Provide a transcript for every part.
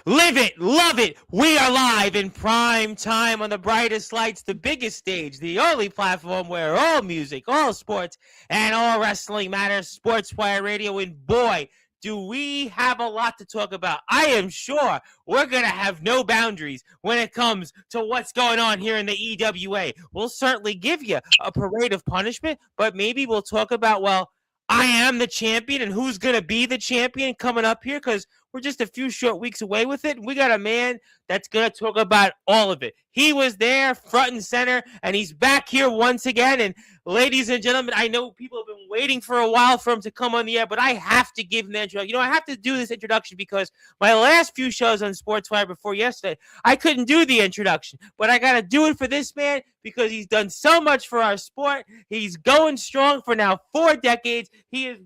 Live it, love it. We are live in prime time on the brightest lights, the biggest stage, the only platform where all music, all sports, and all wrestling matters. Sportswire Radio, and boy, do we have a lot to talk about. I am sure we're going to have no boundaries when it comes to what's going on here in the EWA. We'll certainly give you a parade of punishment, but maybe we'll talk about, well, I am the champion and who's going to be the champion coming up here, because we're just a few short weeks away with it. We got a man that's going to talk about all of it. He was there front and center, and he's back here once again. And ladies and gentlemen, I know people have been waiting for a while for him to come on the air, but I have to give him the introduction. I have to do this introduction because my last few shows on Sportswire before yesterday, I couldn't do the introduction, but I got to do it for this man because he's done so much for our sport. He's going strong for now 4 decades. He is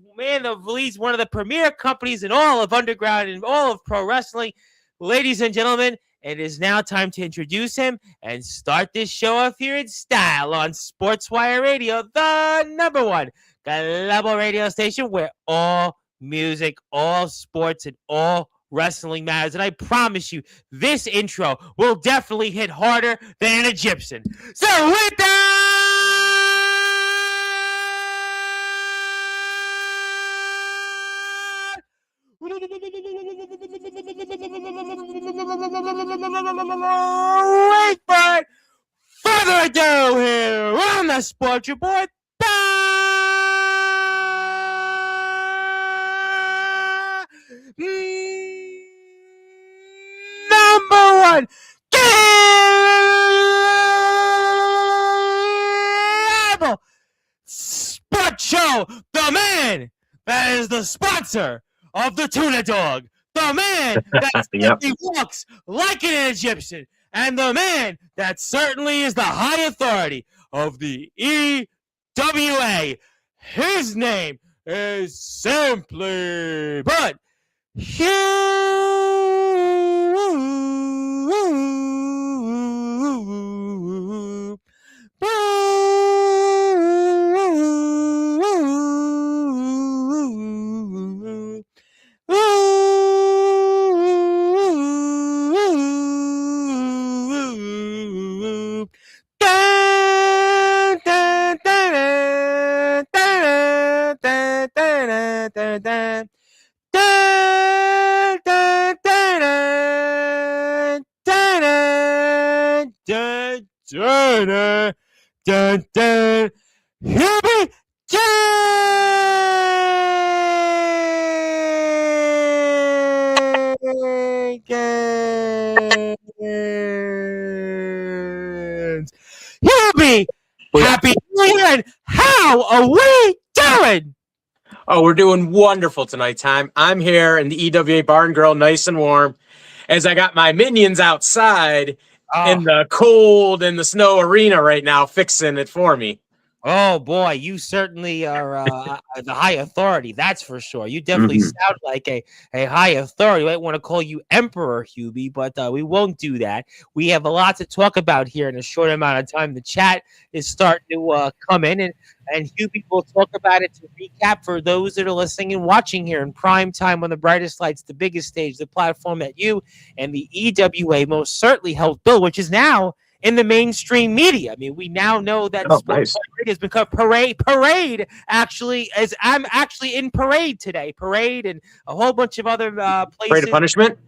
leads one of the premier companies in all of underground and all of pro wrestling. Ladies and gentlemen, it is now time to introduce him and start this show off here in style on Sportswire Radio, the number one global radio station where all music, all sports, and all wrestling matters. And I promise you, this intro will definitely hit harder than an Egyptian. So with that, without further ado, here on the Sports Report, number one cable sports show, the man that is the sponsor of the tuna dog, the man that simply walks like an Egyptian, and the man that certainly is the high authority of the EWA. His name is simply but here we Hubie, happy New Year, and how are we doing? Oh, we're doing wonderful tonight, Tom. I'm here in the EWA Barn Grill, nice and warm, as I got my minions outside in the cold and the snow arena right now, fixing it for me. Oh, boy, you certainly are the high authority, that's for sure. You definitely sound like a high authority. I might want to call you Emperor Hubie, but we won't do that. We have a lot to talk about here in a short amount of time. The chat is starting to come in, and Hubie will talk about it to recap for those that are listening and watching here in prime time on the brightest lights, the biggest stage, the platform that you and the EWA most certainly helped build, which is now in the mainstream media. I mean, we now know that Sports has become Parade actually, as I'm actually in Parade today. Parade and a whole bunch of other places. Parade of Punishment?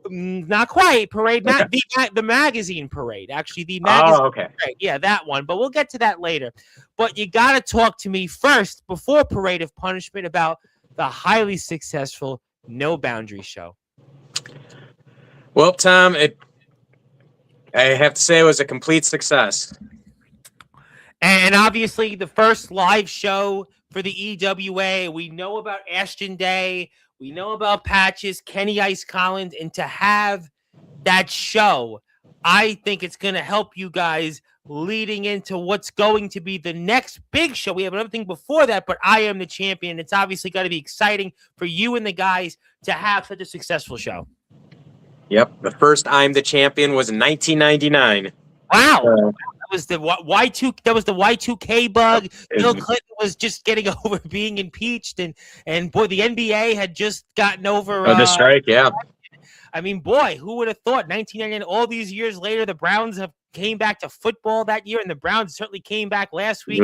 Not quite. Parade, the magazine Parade. Actually, the magazine Parade. Yeah, that one. But we'll get to that later. But you got to talk to me first, before Parade of Punishment, about the highly successful No Boundary show. Well, Tom, I have to say it was a complete success. And obviously, the first live show for the EWA. We know about Ashton Day. We know about Patches, Kenny Ice Collins. And to have that show, I think it's going to help you guys leading into what's going to be the next big show. We have another thing before that, but I Am the Champion. It's obviously going to be exciting for you and the guys to have such a successful show. Yep, the first I'm the Champion was in 1999. Wow. That was the Y2. That was the Y2K bug. Bill Clinton was just getting over being impeached, and boy, the NBA had just gotten over the strike. Yeah. I mean, boy, who would have thought 1999, all these years later, the Browns have came back to football that year, and the Browns certainly came back last week,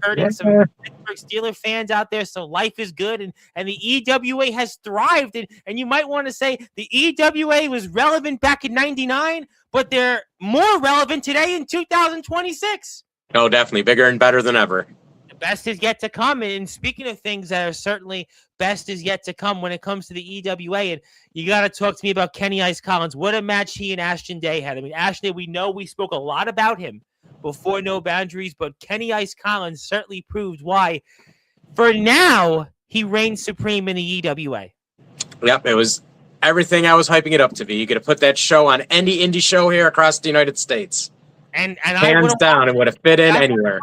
hurting some Pittsburgh Steelers fans out there. So life is good, and the EWA has thrived. And you might want to say the EWA was relevant back in 99, but they're more relevant today in 2026. Oh, definitely. Bigger and better than ever. The best is yet to come. And speaking of things that are certainly best is yet to come when it comes to the EWA, and you got to talk to me about Kenny Ice Collins. What a match he and Ashton Day had. I mean, Ashton Day, we know we spoke a lot about him before No Boundaries, but Kenny Ice Collins certainly proved why, for now, he reigns supreme in the EWA. Yep, it was everything I was hyping it up to be. You could have put that show on any indie show here across the United States. And hands down, it would have fit in anywhere.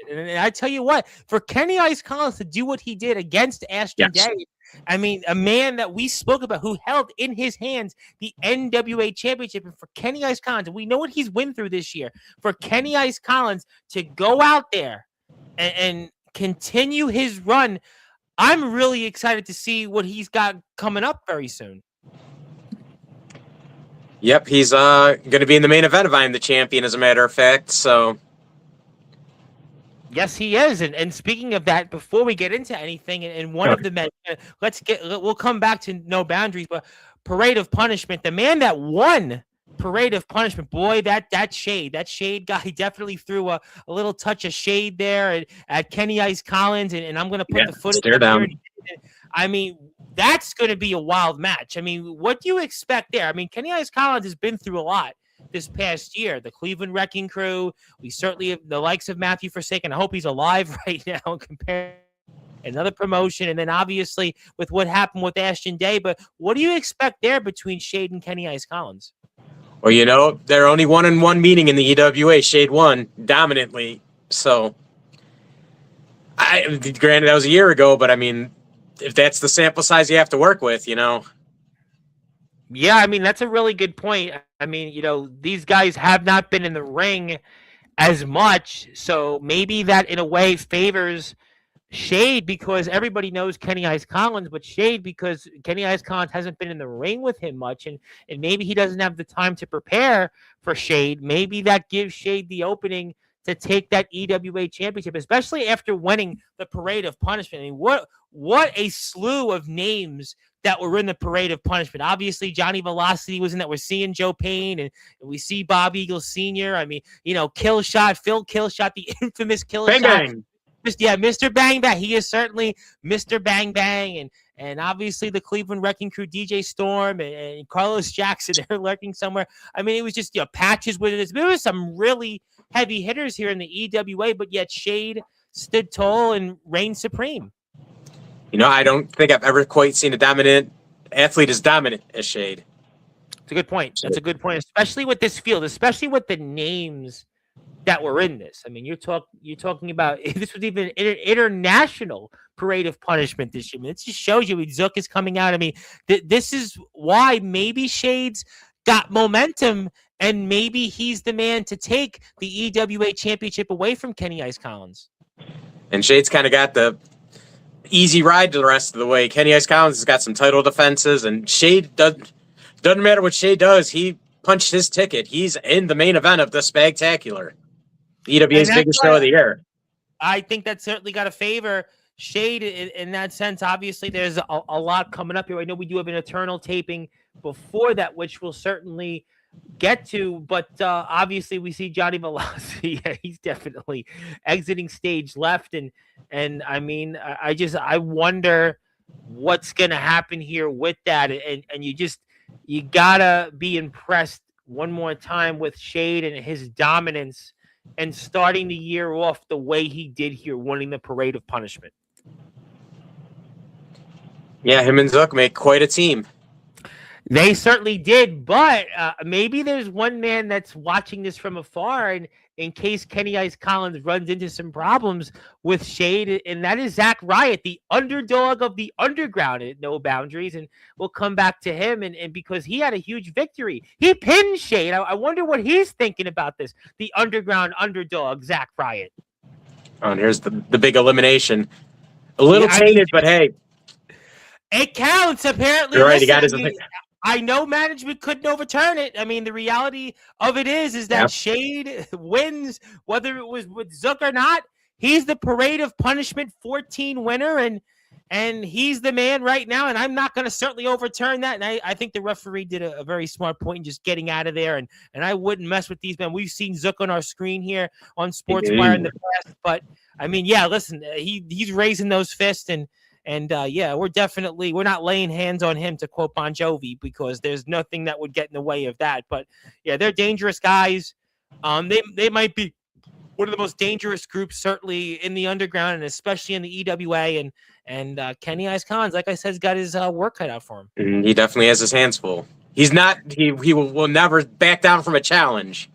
And I tell you what, for Kenny Ice Collins to do what he did against Ashton Day, I mean, a man that we spoke about who held in his hands the NWA championship, and for Kenny Ice Collins, and we know what he's went through this year, for Kenny Ice Collins to go out there and continue his run, I'm really excited to see what he's got coming up very soon. Yep, he's going to be in the main event of I Am the Champion, as a matter of fact, so... Yes, he is. And speaking of that, before we get into anything, and one of the men, we'll come back to No Boundaries, but Parade of Punishment, the man that won Parade of Punishment, boy, that shade guy definitely threw a little touch of shade there at Kenny Ice Collins, and I'm going to put the footage stare down. I mean, that's going to be a wild match. I mean, what do you expect there? I mean, Kenny Ice Collins has been through a lot this past year. The Cleveland Wrecking Crew, we certainly have the likes of Matthew Forsaken. I hope he's alive right now compared another promotion, and then obviously with what happened with Ashton Day. But what do you expect there between Shade and Kenny Ice Collins? Well, you know, they're only 1-1 meeting in the EWA. Shade won dominantly. So, granted, that was a year ago, but I mean, if that's the sample size you have to work with, you know. Yeah, I mean, that's a really good point. I mean, you know, these guys have not been in the ring as much, so maybe that in a way favors Shade because everybody knows Kenny Ice Collins, but Shade because Kenny Ice Collins hasn't been in the ring with him much, and maybe he doesn't have the time to prepare for Shade. Maybe that gives Shade the opening to take that EWA championship, especially after winning the Parade of Punishment. I mean, what a slew of names that were in the Parade of Punishment. Obviously, Johnny Velocity was in that. We're seeing Joe Payne, and we see Bob Eagle Sr. I mean, you know, Killshot, Phil Killshot, the infamous Killshot. Bang Bang. Yeah, Mr. Bang Bang. He is certainly Mr. Bang Bang. And obviously the Cleveland Wrecking Crew, DJ Storm and Carlos Jackson, they're lurking somewhere. I mean, it was just, you know, Patches with it. There was some really heavy hitters here in the EWA, but yet Shade stood tall and reigned supreme. You know, I don't think I've ever quite seen a dominant athlete as dominant as Shade. It's a good point. That's a good point, especially with this field, especially with the names that were in this. I mean, you're talking about this was even an international Parade of Punishment this year. I mean, it just shows you Zook is coming out. I mean, this is why maybe Shade's got momentum, and maybe he's the man to take the EWA championship away from Kenny Ice Collins. And Shade's kind of got the easy ride the rest of the way. Kenny Ice Collins has got some title defenses, and Shade doesn't matter what Shade does. He punched his ticket. He's in the main event of the Spectacular, EWA's biggest show of the year. I think that certainly got to favor Shade in that sense. Obviously, there's a lot coming up here. I know we do have an Eternal taping before that, which we'll certainly get to, but obviously we see Johnny Velocity. He's definitely exiting stage left, and I mean, I wonder what's going to happen here with that, and you gotta be impressed one more time with Shade and his dominance, and starting the year off the way he did here, winning the Parade of Punishment. Yeah, him and Zook make quite a team. They certainly did, but maybe there's one man that's watching this from afar, and in case Kenny Ice Collins runs into some problems with Shade, and that is Zach Riot, the underdog of the underground at No Boundaries, and we'll come back to him, and because he had a huge victory. He pinned Shade. I wonder what he's thinking about this, the underground underdog, Zach Riot. Oh, and here's the big elimination. A little tainted, but hey. It counts, apparently. You're right, he got his... I know management couldn't overturn it. I mean, the reality of it is that Shade wins, whether it was with Zook or not. He's the Parade of Punishment 14 winner, and he's the man right now, and I'm not going to certainly overturn that. And I think the referee did a very smart point in just getting out of there, and I wouldn't mess with these men. We've seen Zook on our screen here on Sportswire in the past, but, I mean, yeah, listen, he's raising those fists, and yeah, we're not laying hands on him, to quote Bon Jovi, because there's nothing that would get in the way of that. But yeah, they're dangerous guys. They might be one of the most dangerous groups, certainly in the underground, and especially in the EWA. And Kenny Ice Collins, like I said, has got his work cut out for him. He definitely has his hands full. He's not. He will never back down from a challenge.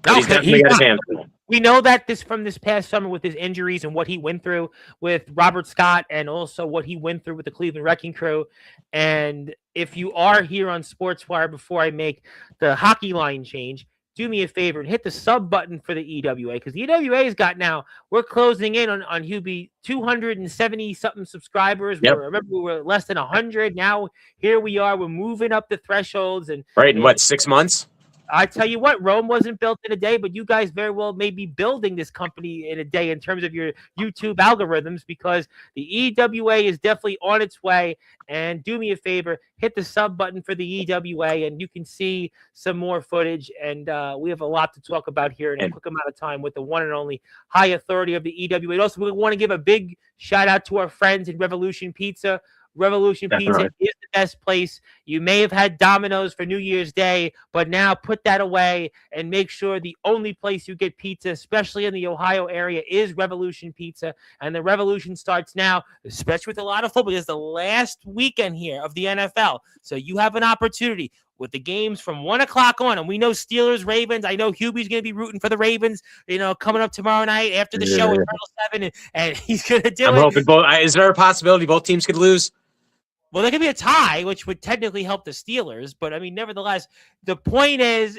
But he's definitely got his hands full. We know that from this past summer with his injuries and what he went through with Robert Scott, and also what he went through with the Cleveland Wrecking Crew. And if you are here on Sportswire, before I make the hockey line change, do me a favor and hit the sub button for the EWA, because the EWA's got now, we're closing in on Hubie 270 something subscribers. Yep. Remember, we were less than 100. Now here we are. We're moving up the thresholds, and right in what, 6 months? I tell you what, Rome wasn't built in a day, but you guys very well may be building this company in a day in terms of your YouTube algorithms, because the EWA is definitely on its way. And do me a favor, hit the sub button for the EWA, and you can see some more footage. And we have a lot to talk about here in a quick amount of time with the one and only high authority of the EWA. And also, we want to give a big shout out to our friends in Revolution Pizza. Revolution Pizza is the best place. You may have had Domino's for New Year's Day, but now put that away and make sure the only place you get pizza, especially in the Ohio area, is Revolution Pizza. And the revolution starts now, especially with a lot of football. It's the last weekend here of the NFL. So you have an opportunity with the games from 1 o'clock on. And we know Steelers, Ravens. I know Hubie's going to be rooting for the Ravens, coming up tomorrow night after the show at Turtle 7, and he's going to do it. I'm hoping both. Is there a possibility both teams could lose? Well, there could be a tie, which would technically help the Steelers. But, I mean, nevertheless, the point is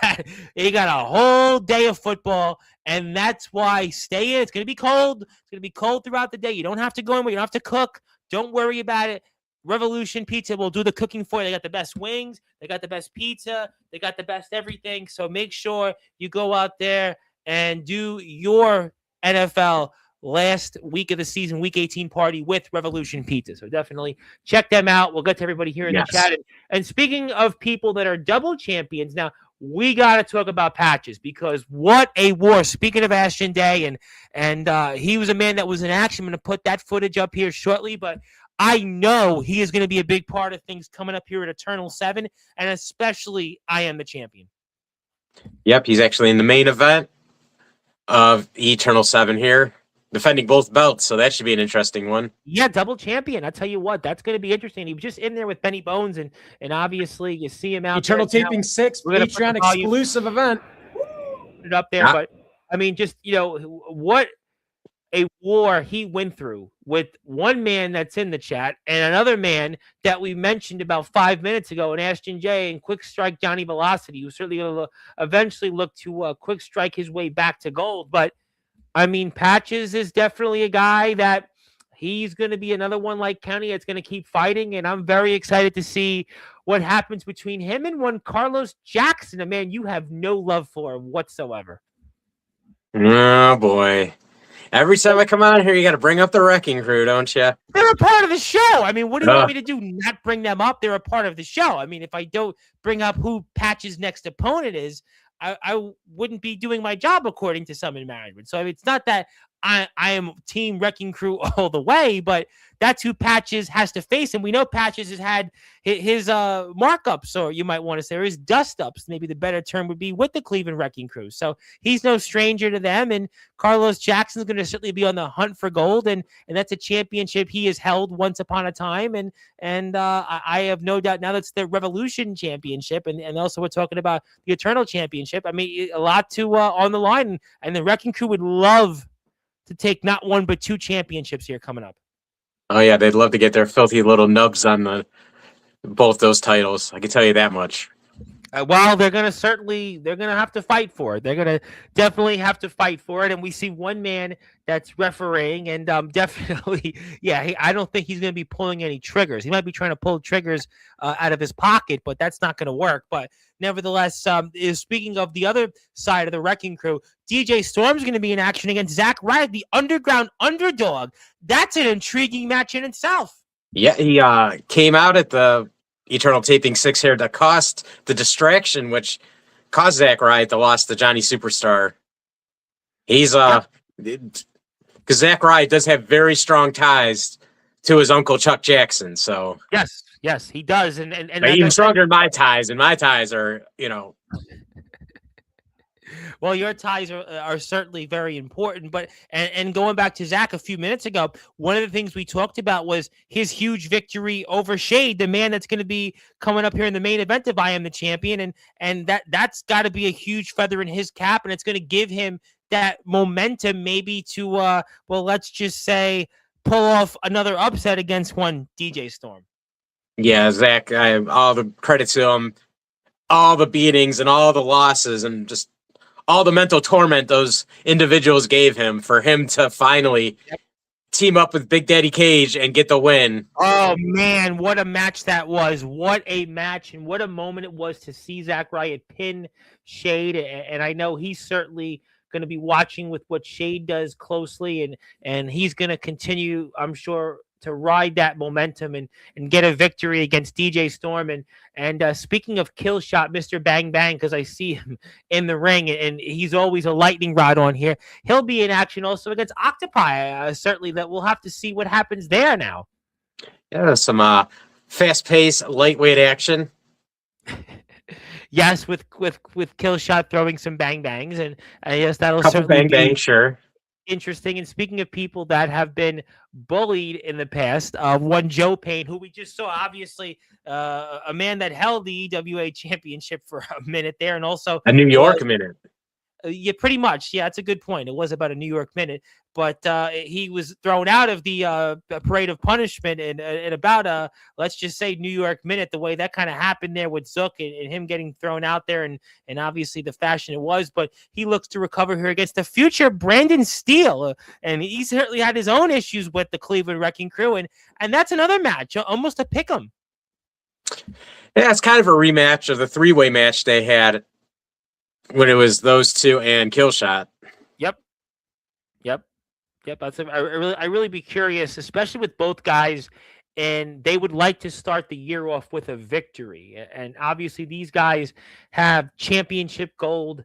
that they got a whole day of football, and that's why stay in. It's going to be cold. It's going to be cold throughout the day. You don't have to go anywhere. You don't have to cook. Don't worry about it. Revolution Pizza will do the cooking for you. They got the best wings. They got the best pizza. They got the best everything. So make sure you go out there and do your NFL last week of the season, week 18 party with Revolution Pizza. So definitely check them out. We'll get to everybody here in the chat. And speaking of people that are double champions, now we got to talk about Patches, because what a war. Speaking of Ashton Day, and he was a man that was in action. I'm going to put that footage up here shortly, but I know he is going to be a big part of things coming up here at Eternal 7, and especially I Am the Champion. Yep, he's actually in the main event of Eternal 7 here, defending both belts, so that should be an interesting one. Yeah, double champion. I tell you what, that's going to be interesting. He was just in there with Benny Bones, and obviously you see him out Eternal there. Taping 6, Patreon exclusive event. Put it up there, but I mean, just, what a war he went through with one man that's in the chat and another man that we mentioned about 5 minutes ago, and Ashton J and Quick Strike Johnny Velocity, who's certainly going to eventually look to quick strike his way back to gold. But I mean, Patches is definitely a guy that he's going to be another one like County that's going to keep fighting, and I'm very excited to see what happens between him and one Carlos Jackson, a man you have no love for whatsoever. Oh, boy. Every time I come out here, you got to bring up the Wrecking Crew, don't you? They're a part of the show. I mean, what do you want me to do? Not bring them up? They're a part of the show. I mean, if I don't bring up who Patch's next opponent is, I wouldn't be doing my job according to some in management. So I mean, it's not that I am Team Wrecking Crew all the way, but that's who Patches has to face. And we know Patches has had his markups, or you might want to say, or his dust-ups, maybe the better term would be, with the Cleveland Wrecking Crew. So he's no stranger to them. And Carlos Jackson's going to certainly be on the hunt for gold. And that's a championship he has held once upon a time. And I have no doubt now that's the Revolution Championship. And also we're talking about the Eternal Championship. I mean, a lot to on the line. And the Wrecking Crew would love to take not one but two championships here coming up. Oh yeah, they'd love to get their filthy little nubs on both those titles. I can tell you that much. Well, they're gonna have to fight for it. They're gonna definitely have to fight for it. And we see one man that's refereeing, and definitely, yeah. I don't think he's gonna be pulling any triggers. He might be trying to pull triggers out of his pocket, but that's not gonna work. But nevertheless, speaking of the other side of the wrecking crew, DJ Storm's gonna be in action against Zack Ryder, the underground underdog. That's an intriguing match in itself. Yeah, he came out at the Eternal Taping 6 here to cost the distraction, which caused Zack Ryder to loss to Johnny Superstar. He's because Zack Ryder does have very strong ties to his uncle Chuck Jackson. So yes, he does, and even stronger than my ties, and my ties are, Well, your ties are certainly very important, but and going back to Zach a few minutes ago, one of the things we talked about was his huge victory over Shade, the man that's going to be coming up here in the main event of I Am the Champion, and that's got to be a huge feather in his cap, and it's going to give him that momentum maybe to well, let's just say pull off another upset against one DJ Storm. Yeah, Zach, I have all the credit to him, all the beatings and all the losses and just all the mental torment those individuals gave him for him to finally team up with Big Daddy Cage and get the win. Oh, man, what a match that was. What a match, and what a moment it was to see Zack Ryder pin Shade, and I know he's certainly going to be watching with what Shade does closely, and he's going to continue, I'm sure, to ride that momentum and get a victory against DJ Storm. And speaking of kill shot, Mr. Bang Bang, because I see him in the ring, and he's always a lightning rod on here. He'll be in action also against Octopi. Certainly, that we'll have to see what happens there now. Yeah, some fast-paced, lightweight action. Yes, with kill shot throwing some bang bangs, and yes, that'll Couple certainly bang bang, sure. Interesting. And speaking of people that have been bullied in the past, one Joe Payne, who we just saw, obviously a man that held the EWA championship for a minute there, and also a New York minute. Yeah, pretty much. Yeah, that's a good point. It was about a New York minute, but he was thrown out of the parade of punishment in about let's just say New York minute. The way that kind of happened there with Zook and him getting thrown out there, and obviously the fashion it was. But he looks to recover here against the future Brandon Steele, and he certainly had his own issues with the Cleveland Wrecking Crew, and that's another match, almost a pick 'em. Yeah, it's kind of a rematch of the three-way match they had when it was those two and Killshot. Yep. I really be curious, especially with both guys, and they would like to start the year off with a victory. And obviously, these guys have championship gold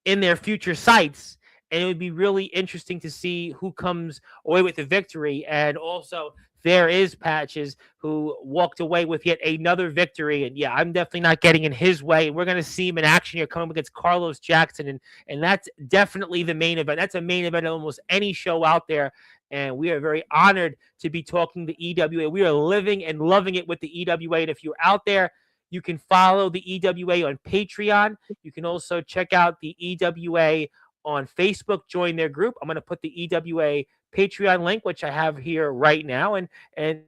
in their future sights, and it would be really interesting to see who comes away with the victory. And also, there is Patches who walked away with yet another victory. And yeah, I'm definitely not getting in his way. We're going to see him in action here coming up against Carlos Jackson. And that's definitely the main event. That's a main event of almost any show out there. And we are very honored to be talking to EWA. We are living and loving it with the EWA. And if you're out there, you can follow the EWA on Patreon. You can also check out the EWA on Facebook, join their group. I'm going to put the EWA Patreon link, which I have here right now, and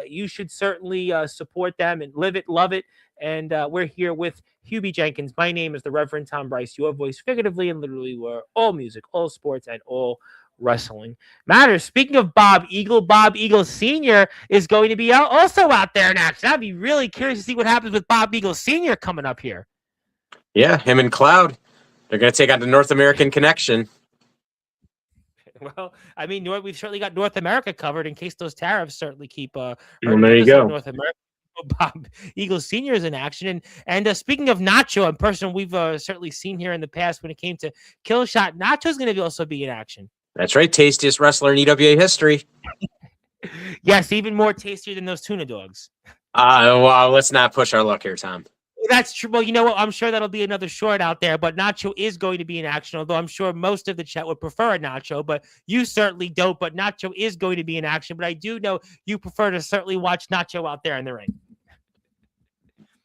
you should certainly support them and live it, love it. And we're here with Hubie Jenkins. My name is the Reverend Tom Bryce, your voice figuratively and literally, where all music, all sports, and all wrestling matters. Speaking of Bob Eagle Sr. is going to be also out there in action. I'd be really curious to see what happens with Bob Eagle Sr. coming up here. Yeah, him and Cloud. They're going to take on the North American Connection. Well, I mean, we've certainly got North America covered in case those tariffs certainly keep. Well, there you go. North America. Bob Eagle Sr. is in action. And speaking of Nacho, a person we've certainly seen here in the past when it came to Killshot, Nacho's going to also be in action. That's right. Tastiest wrestler in EWA history. Yes, even more tastier than those tuna dogs. Well, let's not push our luck here, Tom. That's true. Well, you know what? I'm sure that'll be another short out there, but Nacho is going to be in action, although I'm sure most of the chat would prefer a Nacho, but you certainly don't. But Nacho is going to be in action, but I do know you prefer to certainly watch Nacho out there in the ring.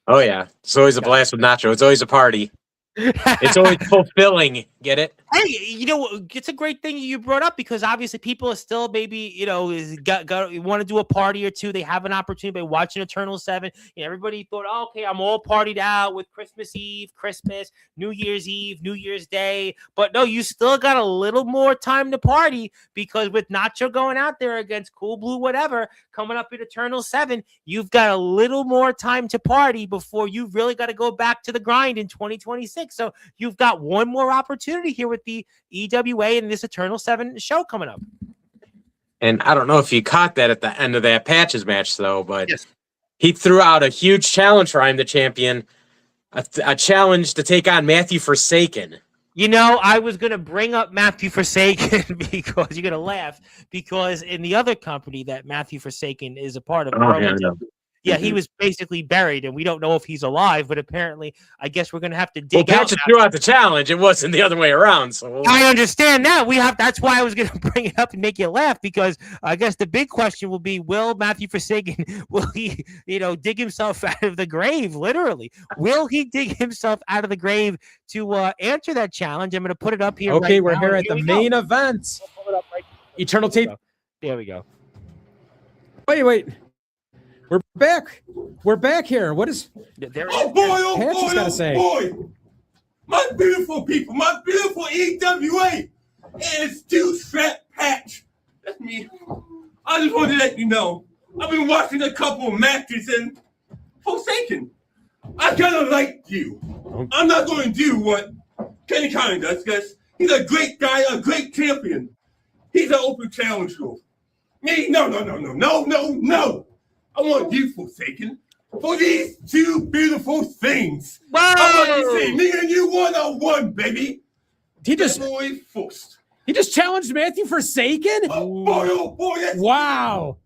Oh, yeah. It's always a blast with Nacho. It's always a party. It's always fulfilling. Get it? Hey, it's a great thing you brought up because obviously people are still maybe, want to do a party or two. They have an opportunity by watching Eternal 7. Everybody thought, oh, okay, I'm all partied out with Christmas Eve, Christmas, New Year's Eve, New Year's Day. But no, you still got a little more time to party because with Nacho going out there against Cool Blue, whatever, coming up in Eternal 7, you've got a little more time to party before you've really got to go back to the grind in 2026. So you've got one more opportunity here with the EWA and this Eternal 7 show coming up. And I don't know if you caught that at the end of that Patches match, though, but yes, he threw out a huge challenge for I'm the Champion, a challenge to take on Matthew Forsaken. I was going to bring up Matthew Forsaken because you're going to laugh because in the other company that Matthew Forsaken is a part of, yeah, he was basically buried, and we don't know if he's alive, but apparently, I guess we're going to have to dig out. Patches threw out the challenge. It wasn't the other way around. So I understand that. That's why I was going to bring it up and make you laugh, because I guess the big question will be, will Matthew Forsaken, will he, dig himself out of the grave, literally? Will he dig himself out of the grave to answer that challenge? I'm going to put it up here. Okay, right we're now. here at the main event. We'll pull it up right Eternal Tape. There we go. Wait. We're back. We're back here. What is? Patches got to say? Boy, my beautiful people, my beautiful EWA, it's Dude Fat Patch. That's me. I just wanted to let you know, I've been watching a couple of matches and Forsaken. I kind of like you. I'm not going to do what Kenny Conley does because he's a great guy, a great champion. He's an open challenge group. Me, no. I want you, Forsaken, for these two beautiful things. Whoa! I want to see me and you one-on-one, baby. He just challenged Matthew Forsaken? Oh boy. Wow.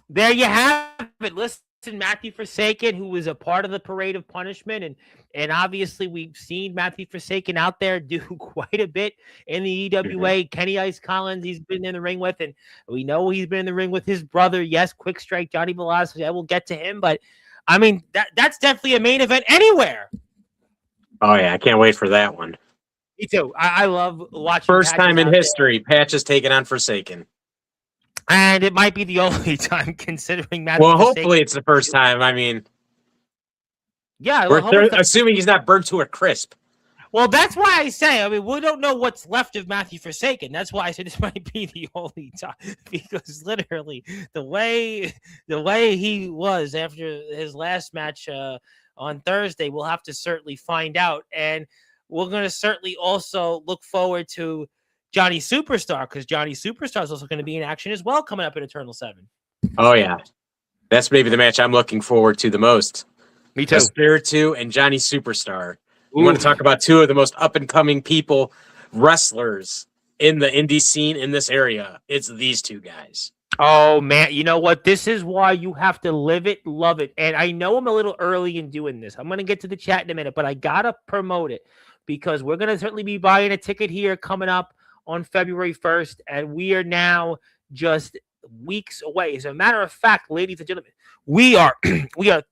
There you have it. Listen, Matthew Forsaken, who was a part of the Parade of Punishment, and obviously we've seen Matthew Forsaken out there do quite a bit in the EWA. Kenny Ice Collins, he's been in the ring with, and we know he's been in the ring with his brother. Yes, Quick Strike, Johnny Velazquez. I will get to him, but I mean that's definitely a main event anywhere. Oh yeah, I can't wait for that one. Me too. I love watching. First time in history, Patches taking on Forsaken. And it might be the only time, considering Matthew. Well, hopefully it's the first time. I mean, yeah, we're assuming he's not burnt to a crisp. Well, that's why I say. I mean, we don't know what's left of Matthew Forsaken. That's why I said this might be the only time, because literally the way he was after his last match on Thursday, we'll have to certainly find out, and we're going to certainly also look forward to Johnny Superstar, because Johnny Superstar is also going to be in action as well coming up in Eternal 7. Oh, yeah. That's maybe the match I'm looking forward to the most. Me too. Espiritu and Johnny Superstar. We want to talk about two of the most up-and-coming people, wrestlers in the indie scene in this area. It's these two guys. Oh, man. You know what? This is why you have to live it, love it. And I know I'm a little early in doing this. I'm going to get to the chat in a minute, but I got to promote it because we're going to certainly be buying a ticket here coming up on February 1st, and we are now just weeks away. As a matter of fact, ladies and gentlemen, we are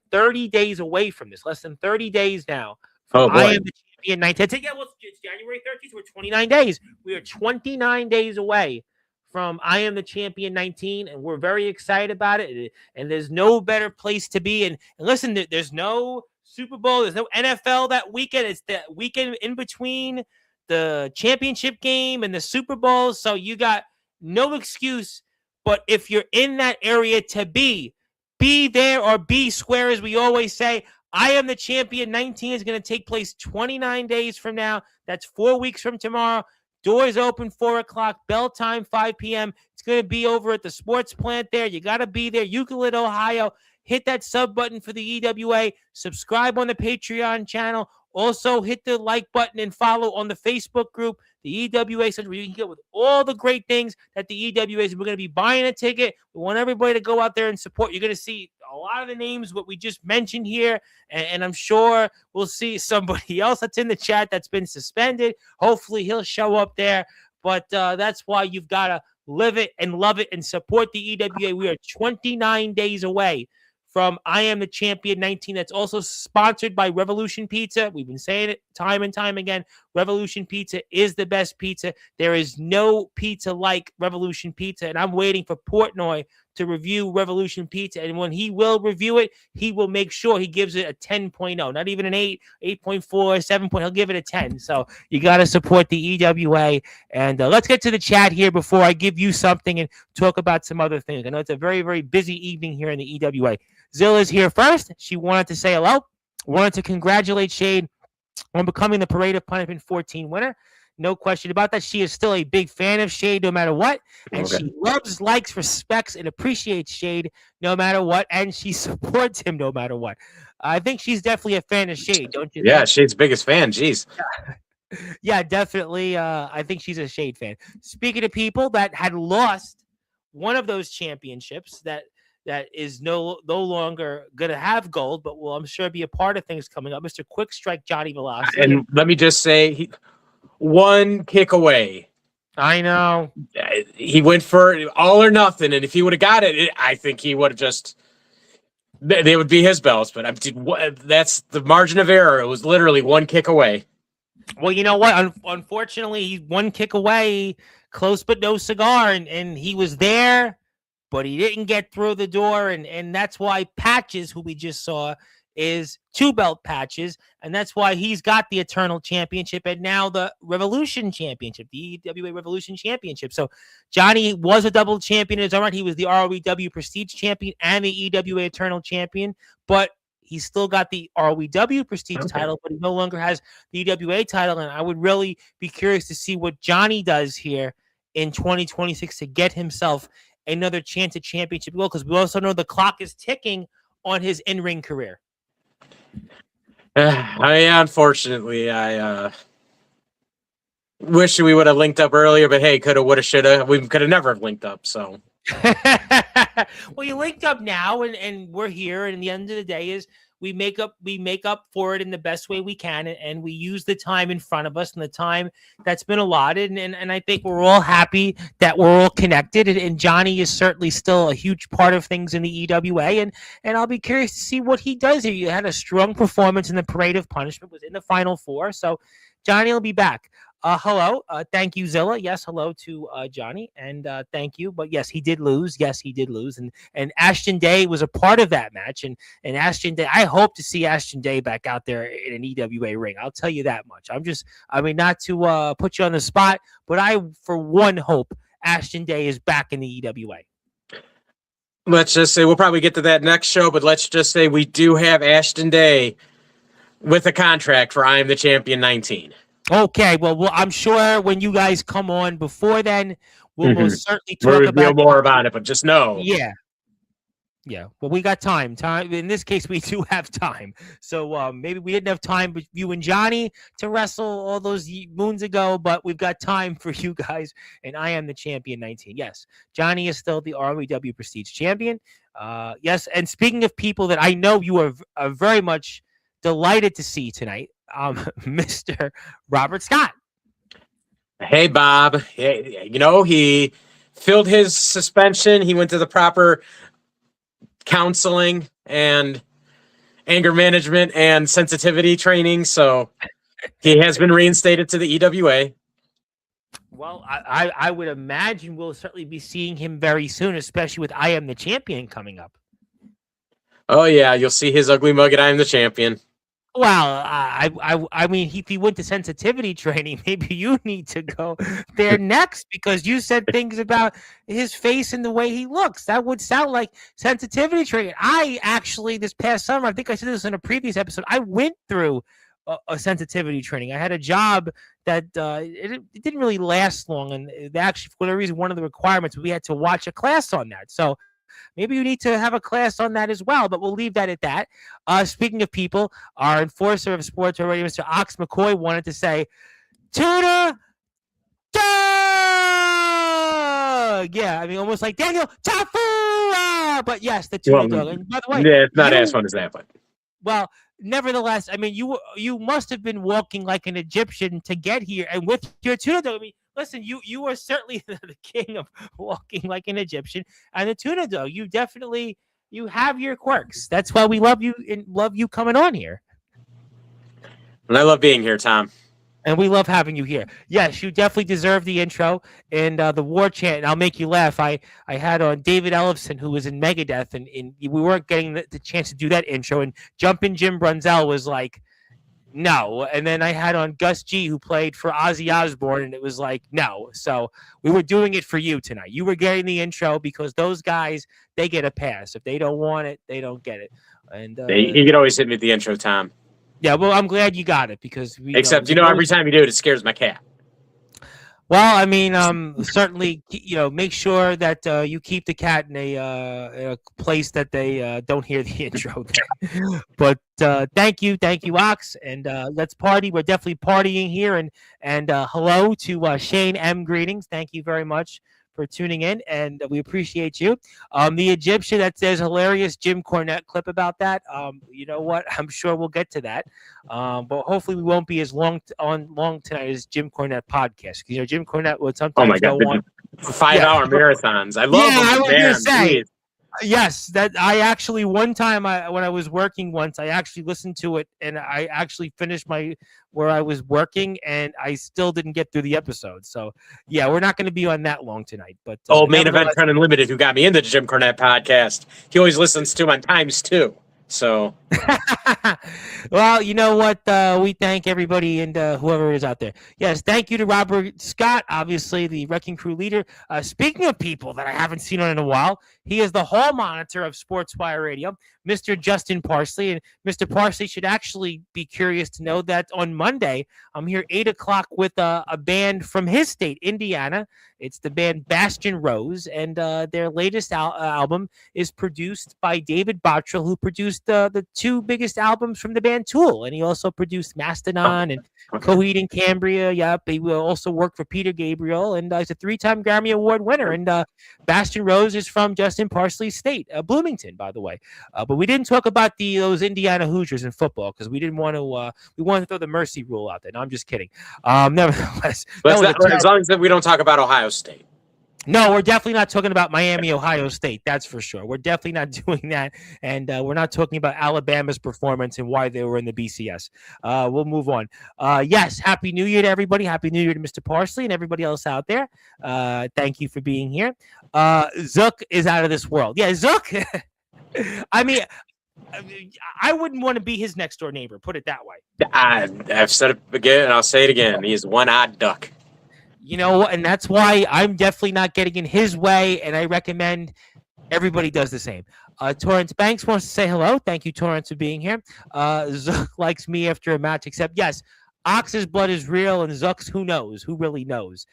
30 days away from this, less than 30 days now. Oh, boy. I Am the Champion 19. Yeah, well, it's January 13th, so we're 29 days. We are 29 days away from I Am the Champion 19, and we're very excited about it, and there's no better place to be. And listen, there's no Super Bowl, there's no NFL that weekend. It's the weekend in between the championship game and the Super Bowl, so you got no excuse. But if you're in that area to be there or be square, as we always say. I Am the Champion 19 is going to take place 29 days from now. That's 4 weeks from tomorrow. Doors open 4 o'clock, bell time 5 p.m. It's going to be over at the sports plant there. You got to be there. Euclid, Ohio. Hit that sub button for the EWA. Subscribe on the Patreon channel. Also, hit the like button and follow on the Facebook group, the EWA Center, where you can get with all the great things that the EWA is. We're going to be buying a ticket. We want everybody to go out there and support. You're going to see a lot of the names, what we just mentioned here, and I'm sure we'll see somebody else that's in the chat that's been suspended. Hopefully, he'll show up there. But that's why you've got to live it and love it and support the EWA. We are 29 days away from I Am the Champion 19. That's also sponsored by Revolution Pizza. We've been saying it time and time again. Revolution Pizza is the best pizza. There is no pizza like Revolution Pizza, and I'm waiting for Portnoy to review Revolution Pizza. And when he will review it, he will make sure he gives it a 10.0, not even an 8, 8.4, 7. He'll give it a 10. So you got to support the EWA. And let's get to the chat here before I give you something and talk about some other things. I know it's a very, very busy evening here in the EWA. Zilla's here first. She wanted to say hello, wanted to congratulate Shade on becoming the Parade of Punishment 14 winner. No question about that. She is still a big fan of Shade no matter what. And she loves, likes, respects, and appreciates Shade no matter what. And she supports him no matter what. I think she's definitely a fan of Shade, don't you? Yeah, Shade's biggest fan. Jeez. Yeah, definitely. I think she's a Shade fan. Speaking of people that had lost one of those championships that is no longer going to have gold, but will, I'm sure, be a part of things coming up, Mr. Quick Strike Johnny Velocity. And let me just say, one kick away. I know. He went for all or nothing, and if he would have got it, I think he would have just... They would be his belts, but that's the margin of error. It was literally one kick away. Well, you know what? Unfortunately, he's one kick away, close but no cigar, and he was there, but he didn't get through the door, and that's why Patches, who we just saw, is 2-belt Patches, and that's why he's got the Eternal Championship and now the Revolution Championship, the EWA Revolution Championship. So Johnny was a double champion in his own right. He was the ROEW Prestige Champion and the EWA Eternal Champion, but he's still got the ROEW Prestige title, but he no longer has the EWA title, and I would really be curious to see what Johnny does here in 2026 to get himself another chance at championship gold, because we also know the clock is ticking on his in-ring career. Unfortunately, I wish we would have linked up earlier, but hey, coulda, woulda, shoulda. We could have never linked up, so. Well, you linked up now, and we're here, and the end of the day is we make up for it in the best way we can, and we use the time in front of us and the time that's been allotted, and I think we're all happy that we're all connected, and Johnny is certainly still a huge part of things in the EWA, and I'll be curious to see what he does here. You had a strong performance in the Parade of Punishment, was in the Final Four, so Johnny will be back. Hello. Thank you, Zilla. Yes, hello to Johnny, and thank you. But yes, he did lose. Yes, he did lose. And Ashton Day was a part of that match. And Ashton Day, I hope to see Ashton Day back out there in an EWA ring. I'll tell you that much. Not to put you on the spot, but I, for one, hope Ashton Day is back in the EWA. Let's just say we'll probably get to that next show, but let's just say we do have Ashton Day with a contract for I Am the Champion 19. Okay, well, I'm sure when you guys come on before then, we'll most certainly talk about more about it, but just know. Yeah. Well, we got time. In this case, we do have time. So maybe we didn't have time with you and Johnny to wrestle all those moons ago, but we've got time for you guys. And I Am the Champion 19. Yes, Johnny is still the ROEW Prestige Champion. Yes, and speaking of people that I know you are very much delighted to see tonight, Mr. Robert Scott. Hey, Bob. He filled his suspension. He went to the proper counseling and anger management and sensitivity training. So he has been reinstated to the EWA. Well, I would imagine we'll certainly be seeing him very soon, especially with I Am the Champion coming up. Oh, yeah. You'll see his ugly mug at I Am the Champion. Well, I mean, if he went to sensitivity training, maybe you need to go there next, because you said things about his face and the way he looks. That would sound like sensitivity training. I actually, this past summer, I think I said this in a previous episode, I went through a sensitivity training. I had a job that it didn't really last long, and actually, for whatever reason, one of the requirements, we had to watch a class on that. So maybe you need to have a class on that as well, but we'll leave that at that. Speaking of people, our enforcer of sports already, Mr. Ox McCoy, wanted to say, Tuna Dog! Yeah, I mean, almost like Daniel Tafura! But yes, the Tuna Dog. And by the way, yeah, it's not as fun as that, but. Well, nevertheless, I mean, you must have been walking like an Egyptian to get here, and with your Tuna Dog, I mean, listen, you are certainly the king of walking like an Egyptian. And the Tuna Dog, you definitely you have your quirks. That's why we love you and love you coming on here. And I love being here, Tom. And we love having you here. Yes, you definitely deserve the intro and the war chant. And I'll make you laugh. I had on David Ellefson, who was in Megadeth, and we weren't getting the chance to do that intro. And Jumpin' Jim Brunzell was like, no. And then I had on Gus G, who played for Ozzy Osbourne, and it was like, no. So we were doing it for you tonight. You were getting the intro because those guys, they get a pass. If they don't want it, they don't get it. And you can always hit me at the intro, Tom. Yeah, well, I'm glad you got it because except every time you do it, it scares my cat. Well, I mean, certainly, make sure that you keep the cat in a place that they don't hear the intro. But thank you, Ox, and let's party. We're definitely partying here, and hello to Shane M. Greetings. Thank you very much for tuning in, and we appreciate you. The Egyptian that says hilarious Jim Cornette clip about that. You know what? I'm sure we'll get to that. But hopefully we won't be as long tonight as Jim Cornette podcast. Because Jim Cornette would sometimes go on 5-hour marathons. I love them. I was gonna say. Please. Yes, that I actually one time when I was working once, I actually listened to it and I actually finished where I was working and I still didn't get through the episode. So yeah, we're not going to be on that long tonight. But Main Event Trend Unlimited, who got me into the Jim Cornette podcast, he always listens to him on ×2. So, well, you know what? We thank everybody and whoever is out there. Yes, thank you to Robert Scott, obviously the Wrecking Crew leader. Speaking of people that I haven't seen on in a while, he is the hall monitor of Sportswire Radio, Mr. Justin Parsley. And Mr. Parsley should actually be curious to know that on Monday, I'm here 8 o'clock with a band from his state, Indiana. It's the band Bastion Rose, and their latest album is produced by David Bottrell, who produced the two biggest albums from the band Tool, and he also produced Mastodon and Coheed and Cambria. Yep, he will also work for Peter Gabriel, and he's a 3-time Grammy Award winner. And Bastion Rose is from Justin Parsley's state, Bloomington, by the way. But we didn't talk about those Indiana Hoosiers in football because we didn't want to. We wanted to throw the mercy rule out there. No, I'm just kidding. Nevertheless, as long as we don't talk about Ohio State. No, we're definitely not talking about Miami, Ohio State. That's for sure. We're definitely not doing that. And we're not talking about Alabama's performance and why they were in the BCS. We'll move on. Yes, Happy New Year to everybody. Happy New Year to Mr. Parsley and everybody else out there. Thank you for being here. Zook is out of this world. Yeah, Zook. I mean, I wouldn't want to be his next door neighbor. Put it that way. I've said it again, and I'll say it again. He is one-eyed duck. You know, and that's why I'm definitely not getting in his way, and I recommend everybody does the same. Torrance Banks wants to say hello. Thank you, Torrance, for being here. Zook likes me after a match, except, yes, Ox's blood is real, and Zook's who knows? Who really knows?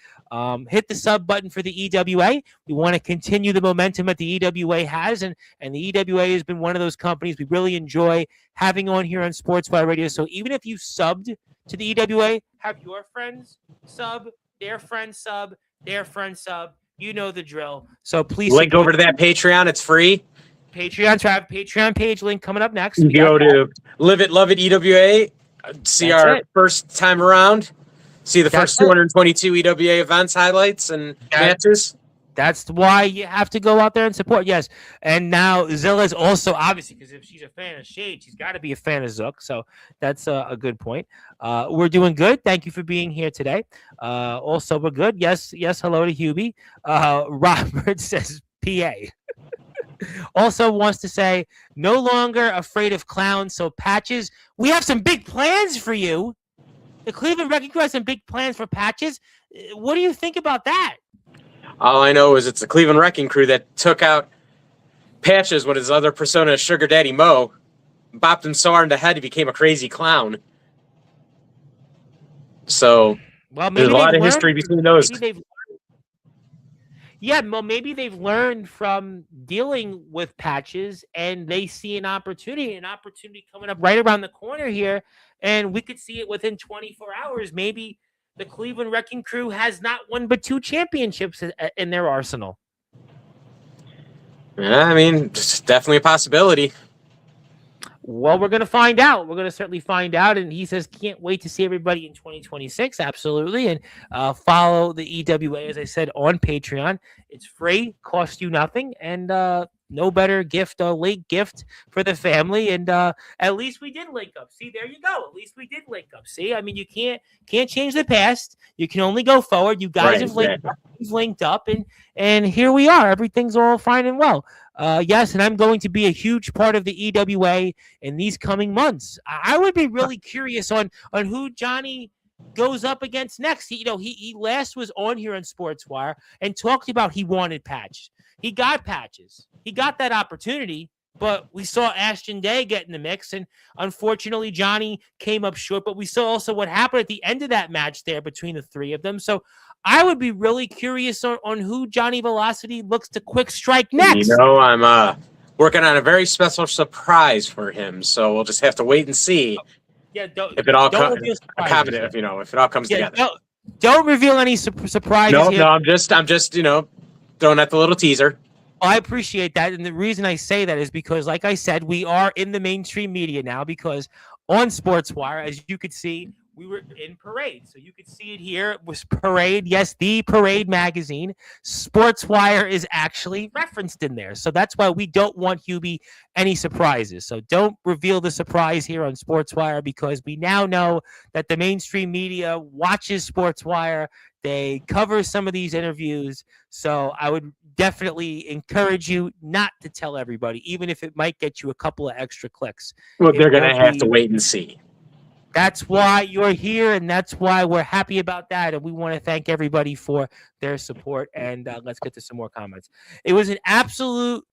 Hit the sub button for the EWA. We want to continue the momentum that the EWA has, and the EWA has been one of those companies we really enjoy having on here on Sportswire Radio. So even if you subbed to the EWA, have your friends sub, their friend sub, their friend sub. You know the drill. So please link over to that Patreon. It's free. Patreon page link coming up next. You go to Live It, Love It EWA. See our first time around. See the first 222 EWA events, highlights, and matches. That's why you have to go out there and support. Yes. And now Zilla's also, obviously, because if she's a fan of Shade, she's got to be a fan of Zook. So that's a good point. We're doing good. Thank you for being here today. Also, we're good. Yes. Hello to Hubie. Robert says PA. Also wants to say, no longer afraid of clowns. So Patches, we have some big plans for you. The Cleveland Wrecking Crew has some big plans for Patches. What do you think about that? All I know is it's the Cleveland Wrecking Crew that took out Patches when his other persona, Sugar Daddy Mo, bopped him so hard in the head he became a crazy clown. So there's a lot of history between those. Yeah, well, maybe they've learned from dealing with Patches and they see an opportunity coming up right around the corner here, and we could see it within 24 hours. Maybe the Cleveland Wrecking Crew has not one but 2 championships in their arsenal. Yeah, I mean, it's definitely a possibility. Well, we're going to find out. We're going to certainly find out. And he says, can't wait to see everybody in 2026. Absolutely. And follow the EWA, as I said, on Patreon. It's free, costs you nothing. And no better gift, a late gift for the family. And at least we did link up. See, there you go. At least we did link up. See, I mean, you can't change the past. You can only go forward. You guys have linked up, and here we are. Everything's all fine and well. Yes, and I'm going to be a huge part of the EWA in these coming months. I would be really curious on who Johnny goes up against next. He last was on here on Sportswire and talked about he wanted patches. He got patches. He got that opportunity, but we saw Ashton Day get in the mix, and unfortunately Johnny came up short. But we saw also what happened at the end of that match there between the three of them. So I would be really curious on who Johnny Velocity looks to quick strike next. I'm working on a very special surprise for him, so we'll just have to wait and see. Yeah, if it all comes together. Don't reveal any surprises. No, I'm just throwing out the little teaser. I appreciate that, and the reason I say that is because, like I said, we are in the mainstream media now. Because on Sportswire, as you could see, we were in Parade, so you could see it here. It was Parade, yes, the Parade magazine. Sportswire is actually referenced in there, so that's why we don't want Hubie any surprises. So don't reveal the surprise here on Sportswire, because we now know that the mainstream media watches Sportswire. They cover some of these interviews, so I would definitely encourage you not to tell everybody, even if it might get you a couple of extra clicks. Well, they're going to have to wait and see. That's why you're here, and that's why we're happy about that. And we want to thank everybody for their support. And let's get to some more comments. It was an absolute,